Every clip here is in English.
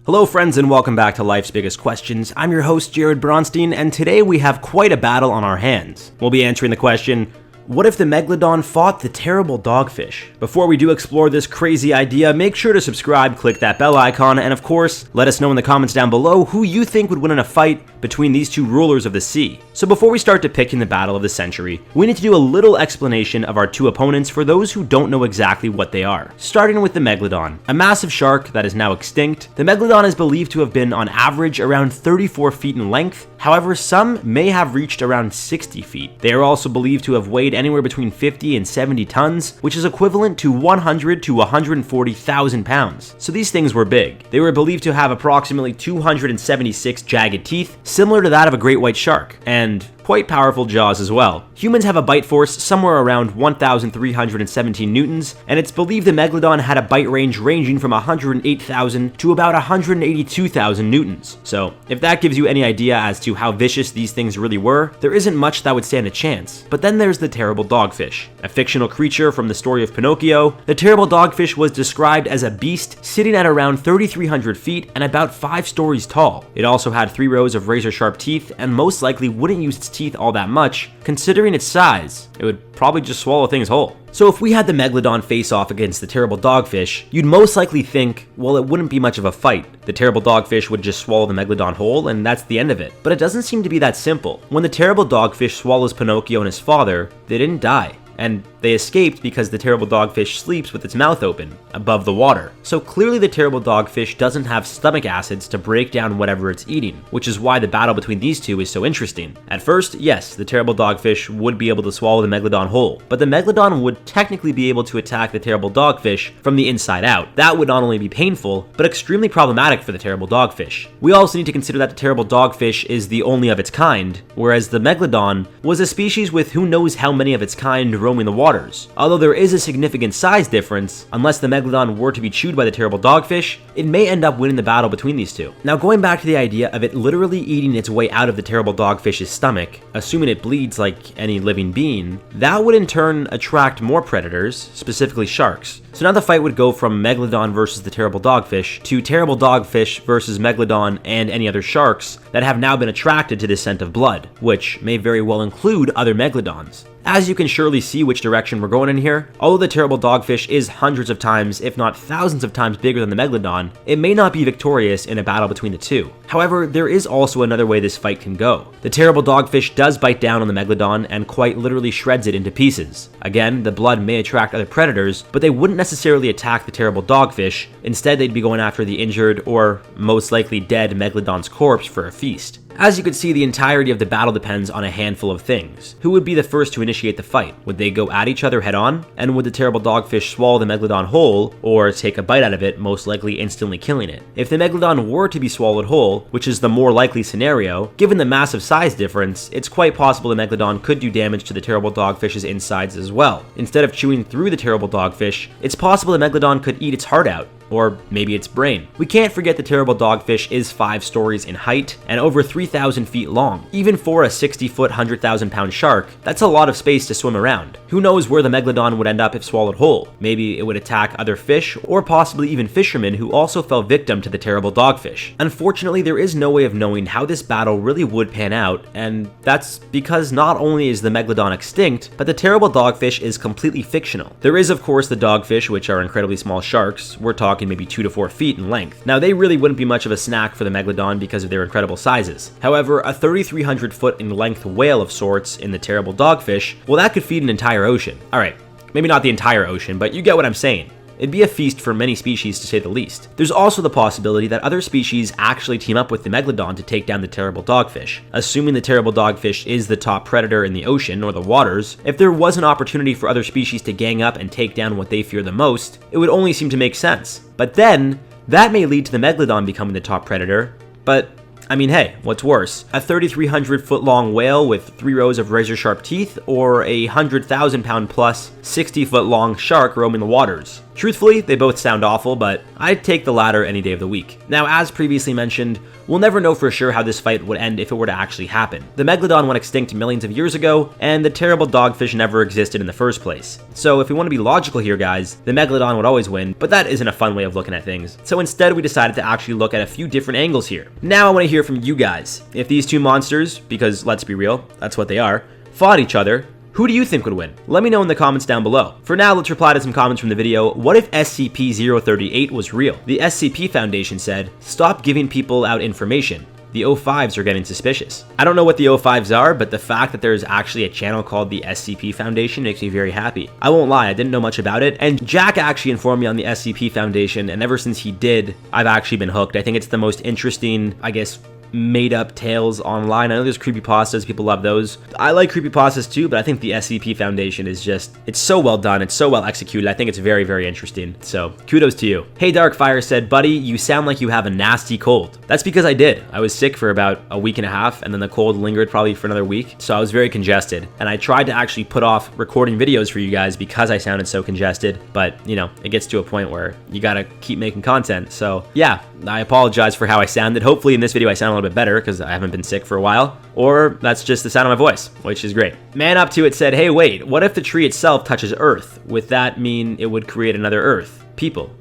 Hello friends and welcome back to Life's Biggest Questions. I'm your host Jared Bronstein, and today we have quite a battle on our hands. We'll be answering the question, what if the Megalodon fought the terrible dogfish? Before we do explore this crazy idea, make sure to subscribe, click that bell icon, and of course, let us know in the comments down below who you think would win in a fight between these two rulers of the sea. So before we start depicting the battle of the century, we need to do a little explanation of our two opponents for those who don't know exactly what they are. Starting with the Megalodon, a massive shark that is now extinct, the Megalodon is believed to have been on average around 34 feet in length. However, some may have reached around 60 feet. They are also believed to have weighed anywhere between 50 and 70 tons, which is equivalent to 100 to 140,000 pounds. So these things were big. They were believed to have approximately 276 jagged teeth, similar to that of a great white shark, and quite powerful jaws as well. Humans have a bite force somewhere around 1,317 newtons, and it's believed the Megalodon had a bite range ranging from 108,000 to about 182,000 newtons. So if that gives you any idea as to how vicious these things really were, there isn't much that would stand a chance. But then there's the terrible dogfish. A fictional creature from the story of Pinocchio, the terrible dogfish was described as a beast sitting at around 3,300 feet and about 5 stories tall. It also had 3 rows of razor-sharp teeth and most likely wouldn't use its teeth all that much. Considering its size, it would probably just swallow things whole. So if we had the Megalodon face off against the terrible dogfish, you'd most likely think, well, it wouldn't be much of a fight. The terrible dogfish would just swallow the Megalodon whole, and that's the end of it. But it doesn't seem to be that simple. When the terrible dogfish swallows Pinocchio and his father, they didn't die. And they escaped because the terrible dogfish sleeps with its mouth open, above the water. So clearly the terrible dogfish doesn't have stomach acids to break down whatever it's eating, which is why the battle between these two is so interesting. At first, yes, the terrible dogfish would be able to swallow the Megalodon whole, but the Megalodon would technically be able to attack the terrible dogfish from the inside out. That would not only be painful, but extremely problematic for the terrible dogfish. We also need to consider that the terrible dogfish is the only of its kind, whereas the Megalodon was a species with who knows how many of its kind roaming the waters. Although there is a significant size difference, unless the Megalodon were to be chewed by the terrible dogfish, it may end up winning the battle between these two. Now going back to the idea of it literally eating its way out of the terrible dogfish's stomach, assuming it bleeds like any living being, that would in turn attract more predators, specifically sharks. So now the fight would go from Megalodon versus the terrible dogfish to terrible dogfish versus Megalodon and any other sharks that have now been attracted to the scent of blood, which may very well include other Megalodons. As you can surely see which direction we're going in here, although the terrible dogfish is hundreds of times, if not thousands of times bigger than the Megalodon, it may not be victorious in a battle between the two. However, there is also another way this fight can go. The terrible dogfish does bite down on the Megalodon and quite literally shreds it into pieces. Again, the blood may attract other predators, but they wouldn't necessarily attack the terrible dogfish. Instead, they'd be going after the injured or most likely dead Megalodon's corpse for a feast. As you can see, the entirety of the battle depends on a handful of things. Who would be the first to initiate the fight? Would they go at each other head on? And would the terrible dogfish swallow the Megalodon whole, or take a bite out of it, most likely instantly killing it? If the Megalodon were to be swallowed whole, which is the more likely scenario, given the massive size difference, it's quite possible the Megalodon could do damage to the terrible dogfish's insides as well. Instead of chewing through the terrible dogfish, it's possible the Megalodon could eat its heart out. Or maybe its brain. We can't forget the terrible dogfish is 5 stories in height and over 3,000 feet long. Even for a 60-foot, 100,000-pound shark, that's a lot of space to swim around. Who knows where the Megalodon would end up if swallowed whole? Maybe it would attack other fish, or possibly even fishermen who also fell victim to the terrible dogfish. Unfortunately, there is no way of knowing how this battle really would pan out, and that's because not only is the Megalodon extinct, but the terrible dogfish is completely fictional. There is, of course, the dogfish, which are incredibly small sharks. We're talking maybe 2 to 4 feet in length. Now, they really wouldn't be much of a snack for the Megalodon because of their incredible sizes. However, a 3,300 foot in length whale of sorts in the terrible dogfish, well, that could feed an entire ocean. Alright, maybe not the entire ocean, but you get what I'm saying. It'd be a feast for many species to say the least. There's also the possibility that other species actually team up with the Megalodon to take down the terrible dogfish. Assuming the terrible dogfish is the top predator in the ocean or the waters, if there was an opportunity for other species to gang up and take down what they fear the most, it would only seem to make sense. But then, that may lead to the Megalodon becoming the top predator, but I mean, hey, what's worse? A 3,300 foot long whale with 3 rows of razor sharp teeth, or a 100,000 pound plus 60 foot long shark roaming the waters? Truthfully, they both sound awful, but I'd take the latter any day of the week. Now, as previously mentioned, we'll never know for sure how this fight would end if it were to actually happen. The Megalodon went extinct millions of years ago, and the terrible dogfish never existed in the first place. So if we want to be logical here, guys, the Megalodon would always win, but that isn't a fun way of looking at things. So instead, we decided to actually look at a few different angles here. Now I want to hear from you guys. If these two monsters, because let's be real, that's what they are, fought each other, who do you think would win? Let me know in the comments down below. For now, let's reply to some comments from the video. What if SCP-038 was real? The SCP Foundation said, stop giving people out information. The O5s are getting suspicious. I don't know what the O5s are, but the fact that there's actually a channel called the SCP Foundation makes me very happy. I won't lie, I didn't know much about it, and Jack actually informed me on the SCP Foundation, and ever since he did, I've actually been hooked. I think it's the most interesting, I guess, made-up tales online. I know there's creepypastas, people love those. I like creepypastas too, but I think the SCP Foundation is just, it's so well done, it's so well executed. I think it's very, very interesting. So kudos to you. Hey Darkfire said, buddy, you sound like you have a nasty cold. That's because I did. I was sick for about a week and a half, and then the cold lingered probably for another week, so I was very congested. And I tried to actually put off recording videos for you guys because I sounded so congested, but you know, it gets to a point where you gotta keep making content. So yeah, I apologize for how I sounded. Hopefully in this video I sound a little bit better because I haven't been sick for a while, or that's just the sound of my voice, which is great. Man Up To It said, hey wait, what if the tree itself touches Earth? Would that mean it would create another Earth? People.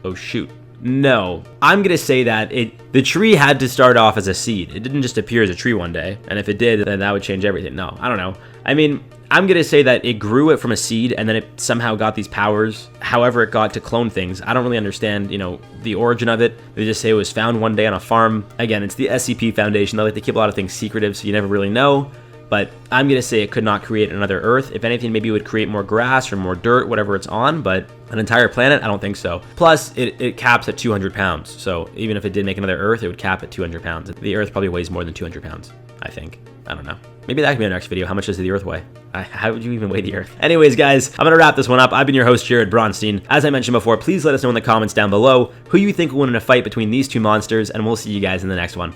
Oh shoot. No, I'm gonna say that the tree had to start off as a seed. It didn't just appear as a tree one day, and if it did, then that would change everything. No, I don't know. I mean, I'm gonna say that it grew it from a seed, and then it somehow got these powers, however it got to clone things. I don't really understand, you know, the origin of it. They just say it was found one day on a farm. Again, it's the SCP Foundation. They like to keep a lot of things secretive, so you never really know. But I'm gonna say it could not create another Earth. If anything, maybe it would create more grass or more dirt, whatever it's on, but an entire planet, I don't think so. Plus, it caps at 200 pounds. So even if it did make another Earth, it would cap at 200 pounds. The Earth probably weighs more than 200 pounds, I think. I don't know. Maybe that could be our next video. How much does the Earth weigh? How would you even weigh the Earth? Anyways, guys, I'm gonna wrap this one up. I've been your host, Jared Bronstein. As I mentioned before, please let us know in the comments down below who you think will win in a fight between these two monsters, and we'll see you guys in the next one.